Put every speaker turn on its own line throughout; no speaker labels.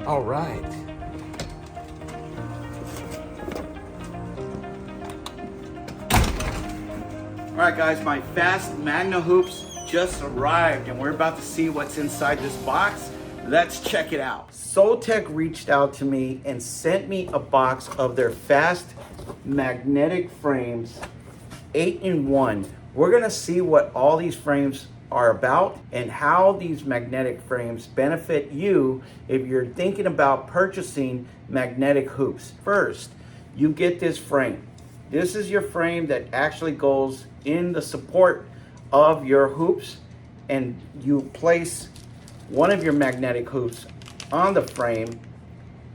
All right. All right, guys, my fast Magna hoops just arrived, and we're about to see what's inside this box. Let's check it out. SewTech reached out to me and sent me a box of their fast magnetic frames, 8-in-1. We're gonna see what all these frames are about and how these magnetic frames benefit you if you're thinking about purchasing magnetic hoops. First, you get this frame. This is your frame that actually goes in the support of your hoops, and you place one of your magnetic hoops on the frame,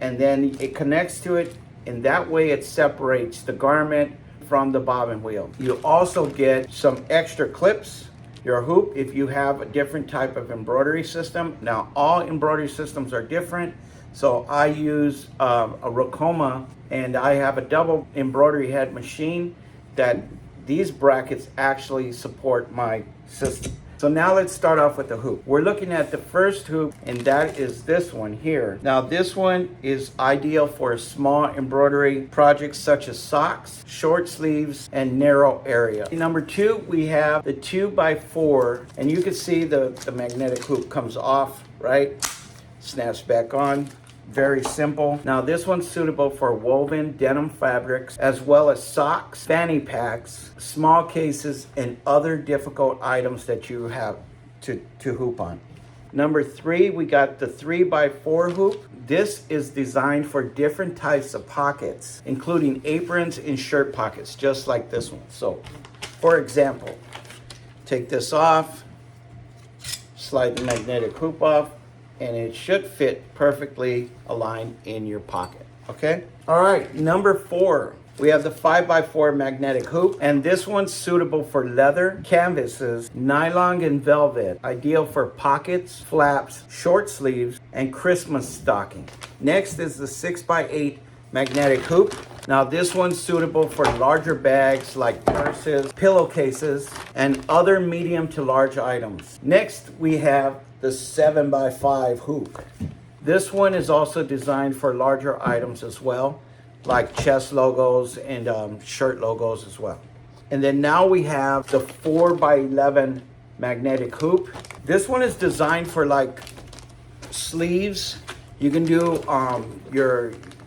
and then it connects to it, and that way it separates the garment from the bobbin wheel. You also get some extra clips, your hoop, if you have a different type of embroidery system. Now, all embroidery systems are different, so I use a Rokoma, and I have a double embroidery head machine that these brackets actually support my system. So now let's start off with the hoop. We're looking at the first hoop, and that is this one here. Now this one is ideal for small embroidery projects such as socks, short sleeves, and narrow area. Number two, we have the 2x4, and you can see the magnetic hoop comes off, right? Snaps back on. Very simple. Now this one's suitable for woven denim fabrics, as well as socks, fanny packs, small cases, and other difficult items that you have to hoop on. Number three, we got the 3x4 hoop. This is designed for different types of pockets, including aprons and shirt pockets, just like this one. So, for example, take this off, slide the magnetic hoop off, and it should fit perfectly aligned in your pocket, okay? All right, number four, we have the 5x4 magnetic hoop, and this one's suitable for leather, canvases, nylon, and velvet, ideal for pockets, flaps, short sleeves, and Christmas stocking. Next is the 6x8 magnetic hoop. Now this one's suitable for larger bags like purses, pillowcases, and other medium to large items. Next, we have the 7x5 hoop. This one is also designed for larger items as well, like chest logos and shirt logos as well. And then now we have the 4x11 magnetic hoop. This one is designed for like sleeves. You can do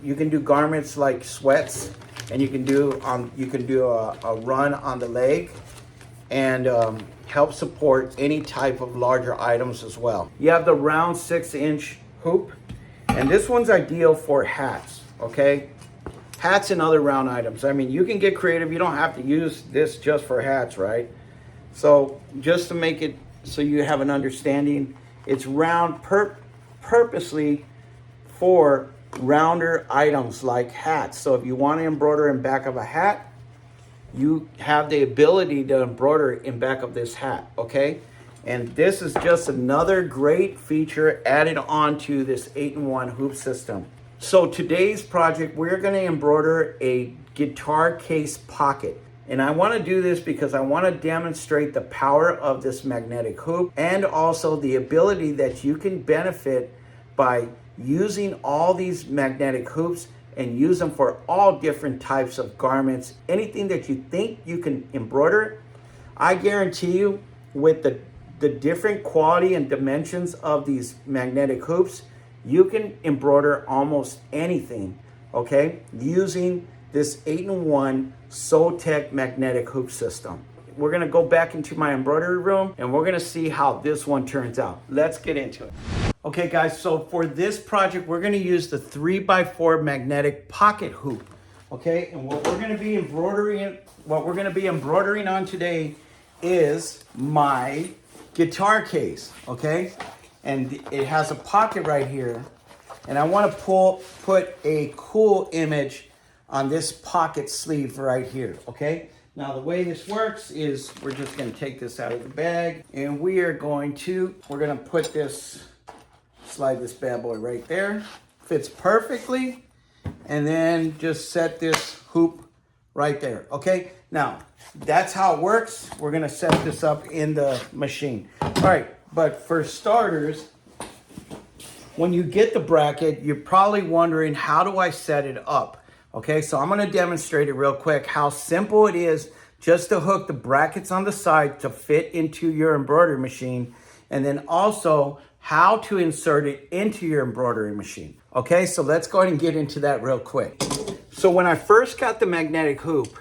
you can do garments like sweats, and you can do a run on the leg, and help support any type of larger items as well. You have the round 6-inch hoop, and this one's ideal for hats, okay? Hats and other round items. I mean, you can get creative. You don't have to use this just for hats, right? So just to make it so you have an understanding, it's round purposely for rounder items like hats. So if you want to embroider in back of a hat, you have the ability to embroider in back of this hat, okay? And this is just another great feature added on to this 8-in-1 hoop system. So today's project, we're gonna embroider a guitar case pocket. And I wanna do this because I wanna demonstrate the power of this magnetic hoop, and also the ability that you can benefit by using all these magnetic hoops and use them for all different types of garments. Anything that you think you can embroider, I guarantee you, with the different quality and dimensions of these magnetic hoops, you can embroider almost anything, okay, using this 8-in-1 SewTech magnetic hoop system. We're gonna go back into my embroidery room, and we're gonna see how this one turns out. Let's get into it. Okay guys, so for this project, we're gonna use the 3x4 magnetic pocket hoop, okay? And what we're gonna be embroidering on today is my guitar case, okay? And it has a pocket right here, and I wanna put a cool image on this pocket sleeve right here, okay? Now the way this works is we're just gonna take this out of the bag, and we're gonna put this, slide this bad boy right there. Fits perfectly. And then just set this hoop right there, okay? Now, that's how it works. We're gonna set this up in the machine. All right, but for starters, when you get the bracket, you're probably wondering, how do I set it up? Okay, so I'm gonna demonstrate it real quick, how simple it is just to hook the brackets on the side to fit into your embroidery machine, and then also how to insert it into your embroidery machine. Okay, so let's go ahead and get into that real quick. So when I first got the magnetic hoop,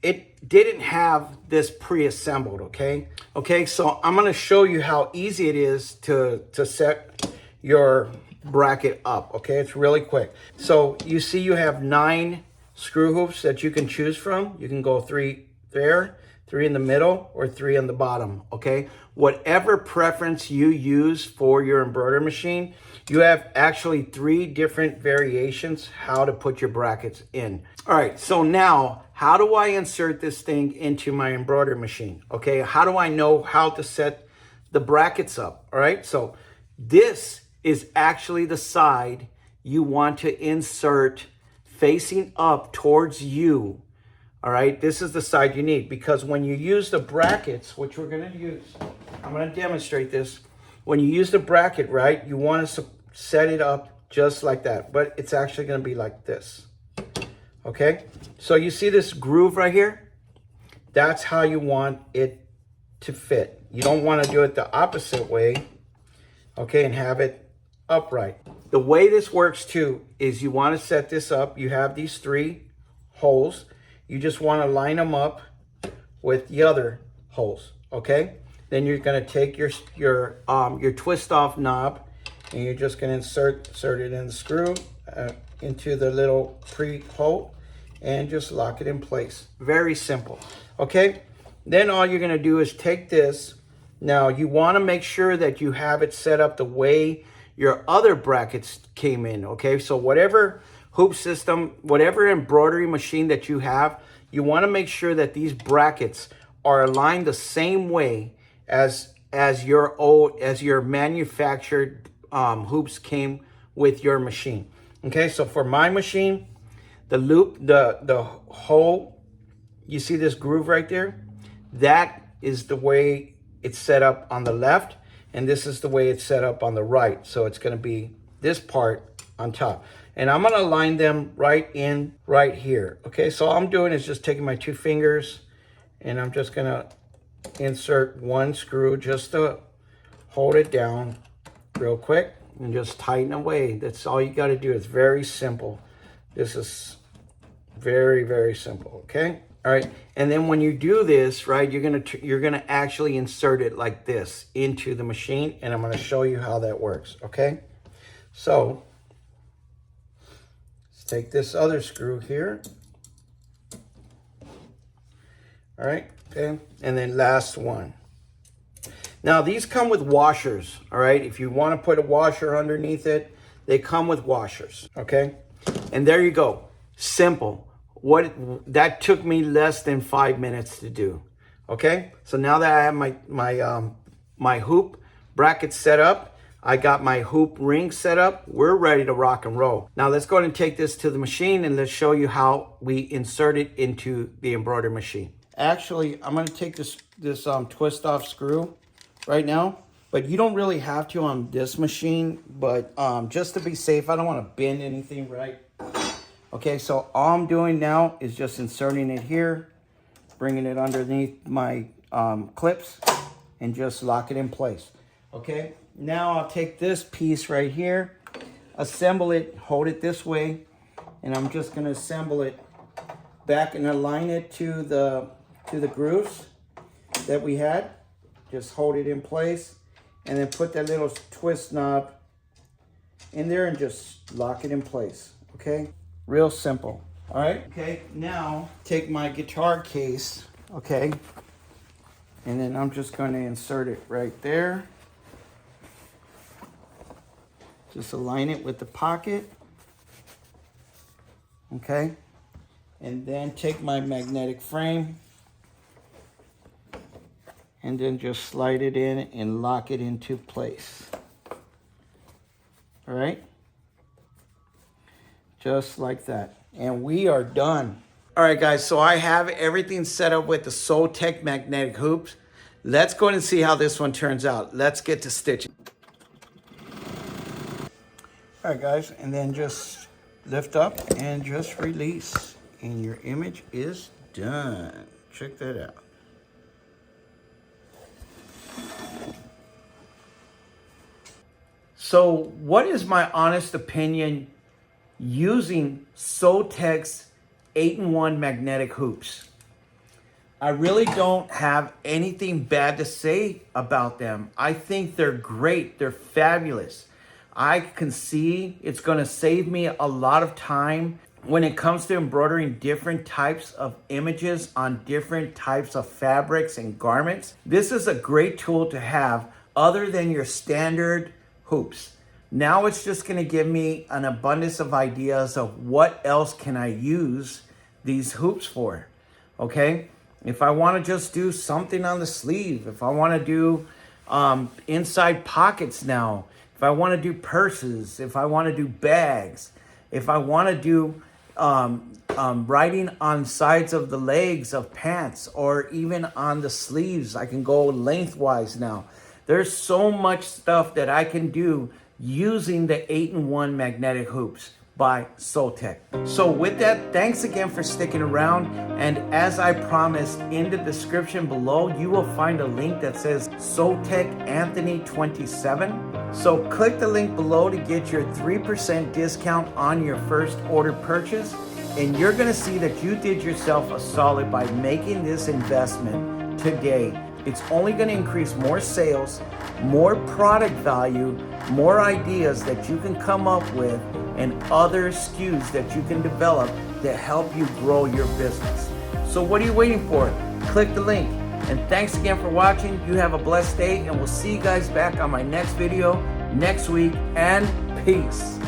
it didn't have this pre-assembled, okay? Okay, so I'm gonna show you how easy it is to set your bracket up, okay? It's really quick. So you see you have 9 screw hoops that you can choose from. You can go 3 there, 3 in the middle, or 3 on the bottom, okay? Whatever preference you use for your embroidery machine, you have actually 3 different variations how to put your brackets in. All right, so now, how do I insert this thing into my embroidery machine? Okay, how do I know how to set the brackets up? All right, so this is actually the side you want to insert facing up towards you. All right, this is the side you need, because when you use the brackets, which we're gonna use, I'm gonna demonstrate this. When you use the bracket, right, you wanna set it up just like that, but it's actually gonna be like this, okay? So you see this groove right here? That's how you want it to fit. You don't wanna do it the opposite way, okay, and have it upright. The way this works too is you wanna set this up, you have these 3 holes, you just want to line them up with the other holes, okay? Then you're going to take your twist off knob, and you're just going to insert it in the screw into the little pre-hole, and just lock it in place. Very simple, okay? Then all you're going to do is take this. Now you want to make sure that you have it set up the way your other brackets came in, okay? So whatever hoop system, whatever embroidery machine that you have, you want to make sure that these brackets are aligned the same way as your manufactured hoops came with your machine. Okay, so for my machine, the loop, the hole, you see this groove right there? That is the way it's set up on the left, and this is the way it's set up on the right. So it's going to be this part on top. And I'm gonna line them right here. Okay, so all I'm doing is just taking my 2 fingers, and I'm just gonna insert 1 screw just to hold it down real quick, and just tighten away. That's all you gotta do. It's very simple. This is very, very simple, okay? All right, and then when you do this, right, you're gonna actually insert it like this into the machine, and I'm gonna show you how that works, okay? So, take this other screw here. All right, okay, and then last one. Now these come with washers, all right? If you want to put a washer underneath it, they come with washers, okay? And there you go, simple. That took me less than 5 minutes to do, okay? So now that I have my hoop bracket set up, I got my hoop ring set up, we're ready to rock and roll. Now let's go ahead and take this to the machine, and let's show you how we insert it into the embroidery machine. Actually, I'm gonna take this twist off screw right now, but you don't really have to on this machine, but just to be safe, I don't wanna bend anything, right? Okay, so all I'm doing now is just inserting it here, bringing it underneath my clips, and just lock it in place, okay? Now I'll take this piece right here, assemble it, hold it this way, and I'm just gonna assemble it back and align it to the grooves that we had. Just hold it in place, and then put that little twist knob in there and just lock it in place, okay? Real simple, all right? Okay, now take my guitar case, okay? And then I'm just gonna insert it right there. Just align it with the pocket, okay? And then take my magnetic frame, and then just slide it in and lock it into place. All right? Just like that. And we are done. All right, guys, so I have everything set up with the SewTech magnetic hoops. Let's go and see how this one turns out. Let's get to stitching. All right, guys, and then just lift up and just release. And your image is done. Check that out. So what is my honest opinion using SewTech's 8-in-1 magnetic hoops? I really don't have anything bad to say about them. I think they're great. They're fabulous. I can see it's going to save me a lot of time when it comes to embroidering different types of images on different types of fabrics and garments. This is a great tool to have other than your standard hoops. Now it's just going to give me an abundance of ideas of what else can I use these hoops for. Okay, if I want to just do something on the sleeve, if I want to do inside pockets now, if I want to do purses, if I want to do bags, if I want to do writing on sides of the legs of pants or even on the sleeves, I can go lengthwise now. There's so much stuff that I can do using the 8-in-1 magnetic hoops by SewTech. So with that, thanks again for sticking around. And as I promised, in the description below, you will find a link that says SewTech Anthony 27. So click the link below to get your 3% discount on your first order purchase. And you're gonna see that you did yourself a solid by making this investment today. It's only gonna increase more sales, more product value, more ideas that you can come up with, and other SKUs that you can develop to help you grow your business. So what are you waiting for? Click the link. And thanks again for watching. You have a blessed day, and we'll see you guys back on my next video next week, and peace.